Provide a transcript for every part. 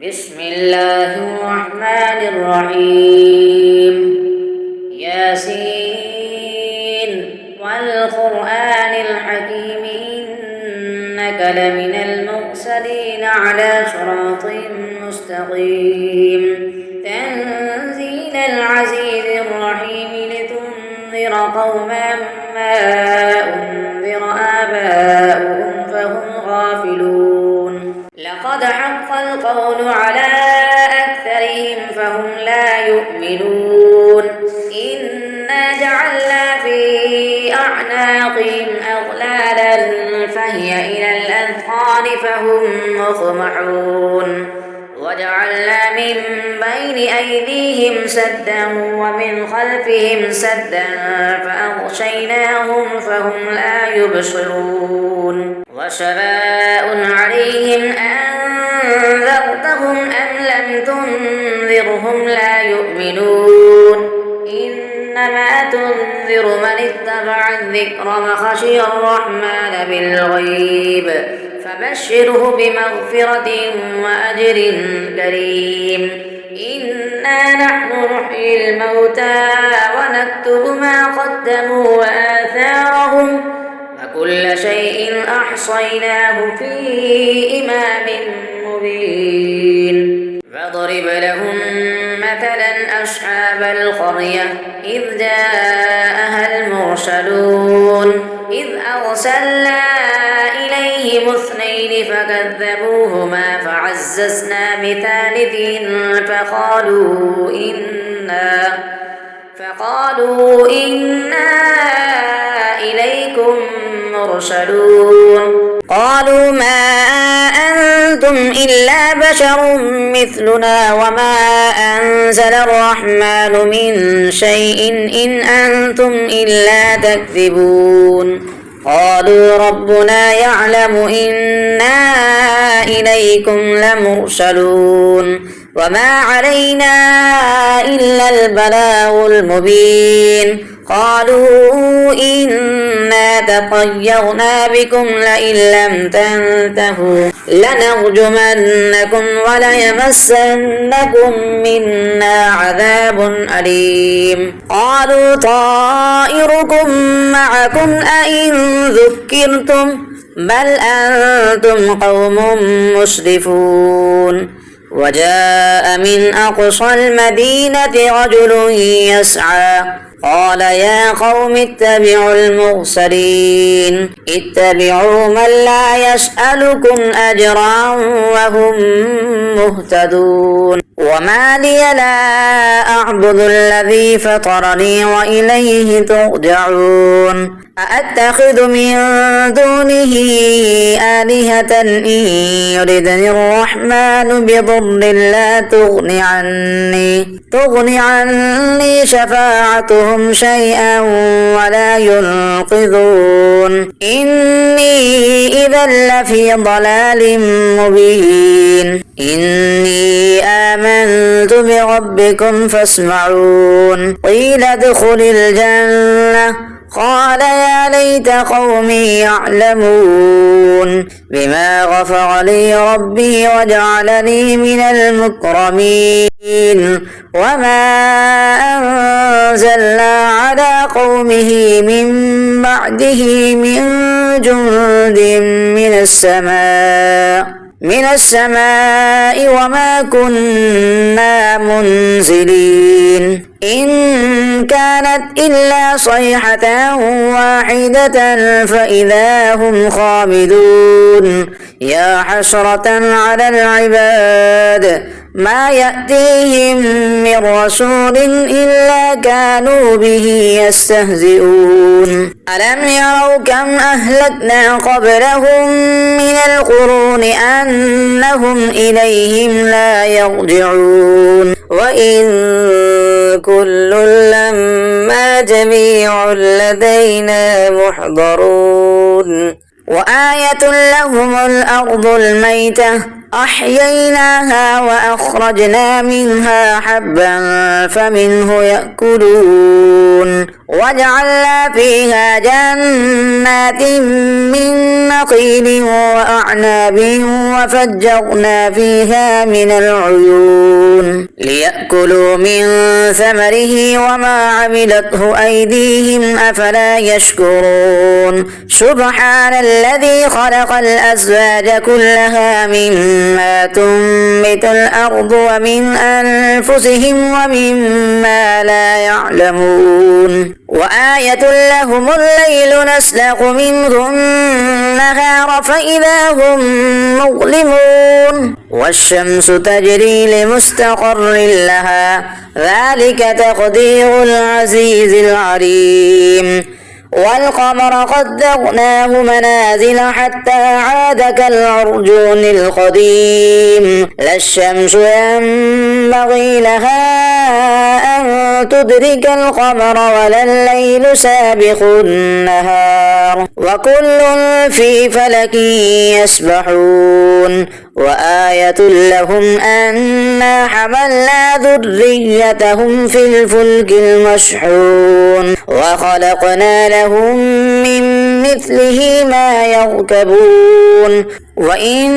بسم الله الرحمن الرحيم. ياسين والقرآن الحكيم إنك لمن المرسلين على صراط مستقيم. تنزيل العزيز الرحيم لتنذر قوما ما أنذر آباؤهم فهم غافلون. لقد حق القول على أكثرهم فهم لا يؤمنون. إنا جعلنا في أعناقهم أغلالا فهي إلى الأذقان فهم مقمحون. وجعلنا من بين أيديهم سدا ومن خلفهم سدا فأغشيناهم فهم لا يبصرون. وسواء عليهم أنذرتهم أم لم تنذرهم لا يؤمنون. إنما تنذر من اتبع الذكر وخشي الرحمن بالغيب فبشره بمغفرة وأجر كريم. إنا نحن نحيي الموتى ونكتب ما قدموا وآثارهم وكل شيء أحصيناه في إمام مبين. فاضرب لهم مثلا أصحاب القرية إذ جاءها المرسلون إذ أرسلنا إليهم اثنين فكذبوهما فعززنا بثالث فقالوا إنا إليكم مرسلون. قالوا ما أنتم إلا بشر مثلنا وما أنزل الرحمن من شيء إن أنتم إلا تكذبون. قالوا ربنا يعلم إنا إليكم لمرسلون وما علينا إلا البلاغ المبين. قالوا إنا تطيرنا بكم لئن لم تنتهوا لنرجمنكم وليمسنكم منا عذاب أليم. قالوا طائركم معكم أئن ذكرتم بل أنتم قوم مسرفون. وجاء من أقصى المدينة رجل يسعى قال يا قوم اتبعوا المرسلين اتبعوا من لا يسألكم أجرا وهم مهتدون. وما لي لا أعبد الذي فطرني وإليه ترجعون. أأتخذ من دونه آلهة إن يردني الرحمن بضر لا تغن عني شفاعتهم شيئا ولا ينقذون. إني إذا لفي ضلال مبين. إني آمنت بربكم فاسمعون. قيل ادخل الجنة قال يا ليت قومي يعلمون بما غفر لي ربي وجعلني من المكرمين. وما أنزلنا على قومه من بعده من جند من السماء وما كنا منزلين. إن كانت إلا صيحة واحدة فإذا هم خامدون. يا حسرة على العباد ما يأتيهم من رسول إلا كانوا به يستهزئون. ألم يروا كم أهلكنا قبلهم من القرون أنهم إليهم لا يرجعون. وإن كل لما جميع لدينا محضرون. وآية لهم الأرض الميتة أحييناها وأخرجنا منها حبا فمنه يأكلون وجعلنا فيها جنات من نخيل وأعناب وفجرنا فيها من العيون ليأكلوا من ثمره وما عملته أيديهم أفلا يشكرون سبحان الذي خلق الأزواج كلها مما تنبت الأرض ومن أنفسهم ومما لا يعلمون وآية لهم الليل نسلخ منه النهار فإذا هم مظلمون والشمس تجري لمستقر لها ذلك تقدير العزيز العليم والقمر قدرناه منازل حتى عاد كالعرجون القديم لا الشمس ينبغي لها أن تدرك القمر ولا الليل سابق النهار وكل في فلك يسبحون وآية لهم أنا حملنا ذريتهم في الفلك المشحون وخلقنا لهم من مثله ما يركبون وإن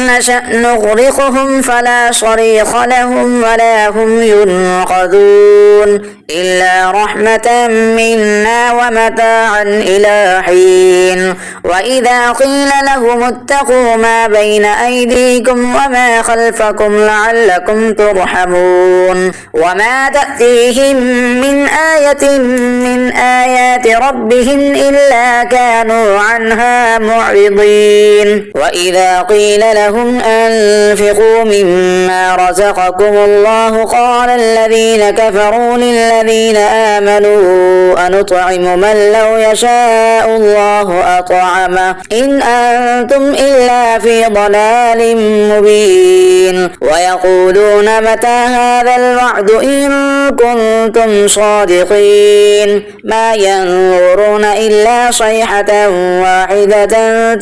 نشأ نغرقهم فلا صريخ لهم ولا هم ينقذون إلا رحمة منا ومتاعا إلى حين وإذا قيل لهم اتقوا ما بين أيديكم وما خلفكم لعلكم ترحمون وما تأتيهم من آية من آيات ربهم إلا كانوا عنها معرضين وإذا قيل لهم أنفقوا مما رزقكم الله قال الذين كفروا للذين آمنوا أنطعم من لو يشاء الله أطعمه إن أنتم إلا في ضلال مبين ويقولون متى هذا الوعد إن كنتم صادقين ما ينظرون إلا صيحة واحدة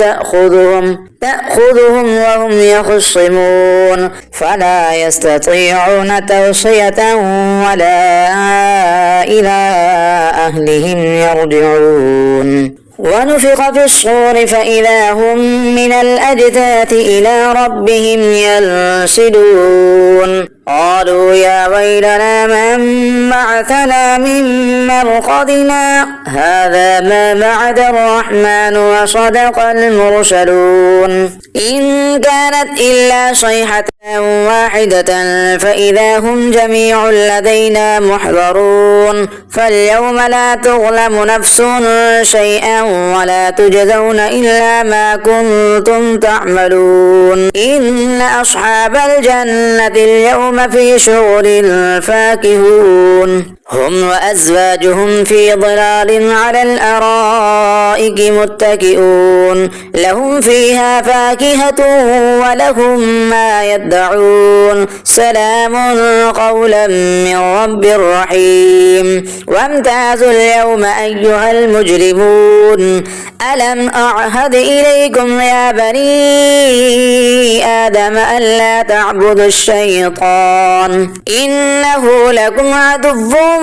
تأخذهم وهم يخصمون فلا يستطيعون توصية ولا إلى أهلهم يرجعون ونفخ في الصور فإذا هم من الأجداث إلى ربهم ينسلون قالوا يا ويلنا من بعثنا من مرقدنا هذا ما وعد الرحمن وصدق المرسلون إن كانت إلا صيحة واحدة فإذا هم جميع لدينا محضرون فاليوم لا تظلم نفس شيئا ولا تجزون إلا ما كنتم تعملون إن أصحاب الجنة اليوم في شغل فاكهون هم وأزواجهم في ظلال على الأرائك متكئون لهم فيها فاكهة ولهم ما يدعون سلام قولا من رب رحيم وامتازوا اليوم أيها المجرمون ألم أعهد إليكم يا بني آدم ألا تعبدوا الشيطان إنه لكم عدو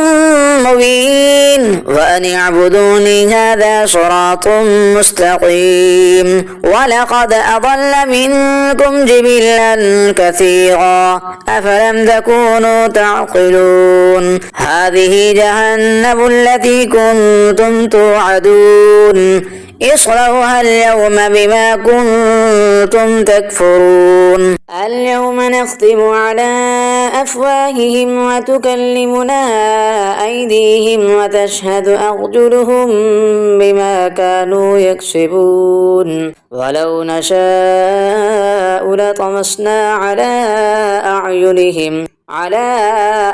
مبين وأن اعبدوني هذا صراط مستقيم ولقد أضل منكم جبلا كثيرا أفلم تكونوا تعقلون هذه جهنم التي كنتم توعدون اصلوها اليوم بما كنتم تكفرون اليوم نختم على أفواههم وتكلمنا أيديهم وتشهد أرجلهم بما كانوا يكسبون ولو نشاء لطمسنا على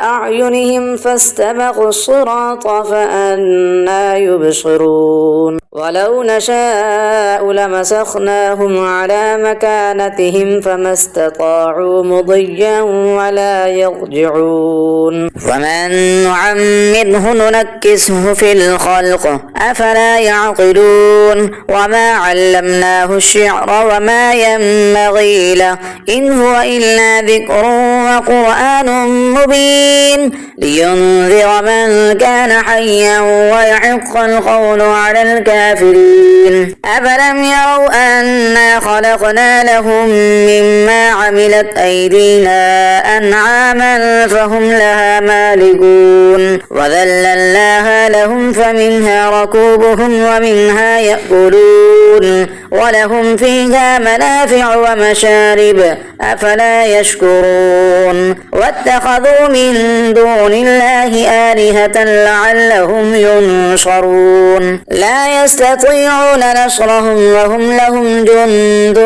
أعينهم فاستبقوا الصراط فأنى يبصرون ولو نشاء لمسخناهم على مكانتهم فما استطاعوا مضيا ولا يرجعون ومن نعمره ننكسه في الخلق أفلا يعقلون وما علمناه الشعر وما ينبغي له إن هو إلا ذكر وقرآن مبين لينذر من كان حيا ويحق القول على الكافرين أفلم يروا أنا خلقنا لهم مما عملت أيدينا أنعاما فهم لها مالكون وذللناها لهم فمنها ركوبهم ومنها يأكلون ولهم فيها منافع ومشارب أفلا يشكرون واتخذوا من دون الله آلهة لعلهم ينصرون لا يستطيعون نصرهم وهم لهم جند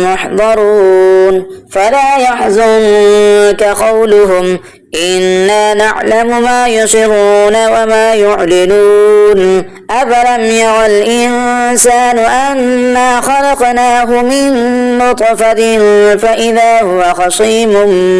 محضرون فلا يحزنك قولهم إنا نعلم ما يسرون وما يعلنون أفلم ير الإنسان أنا خلقناه من نطفة فإذا هو خصيم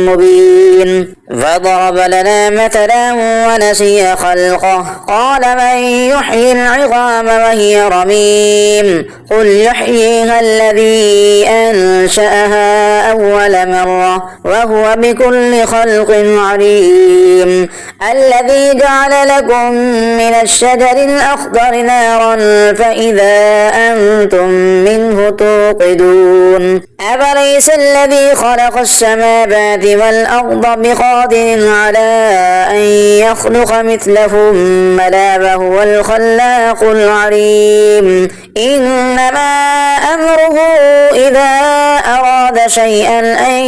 مبين فضرب لنا مثلا ونسي خلقه قال من يحيي العظام وهي رميم قل يحييها الذي أنشأها أول مرة وهو بكل خلق عليم الذي جعل لكم من الشجر الأخضر نارا فإذا أنتم منه توقدون أفليس الذي خلق السماوات والأرض بقادر على أن يخلق مثلهم بلى وهو الخلاق العليم إنما أمره إذا أراد شيئا أن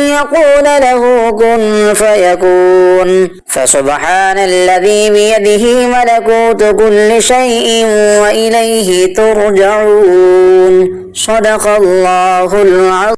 يقول له كن فيكون فسبحان الذي بيده ملكوت كل شيء وإليه ترجعون صدق الله العظيم.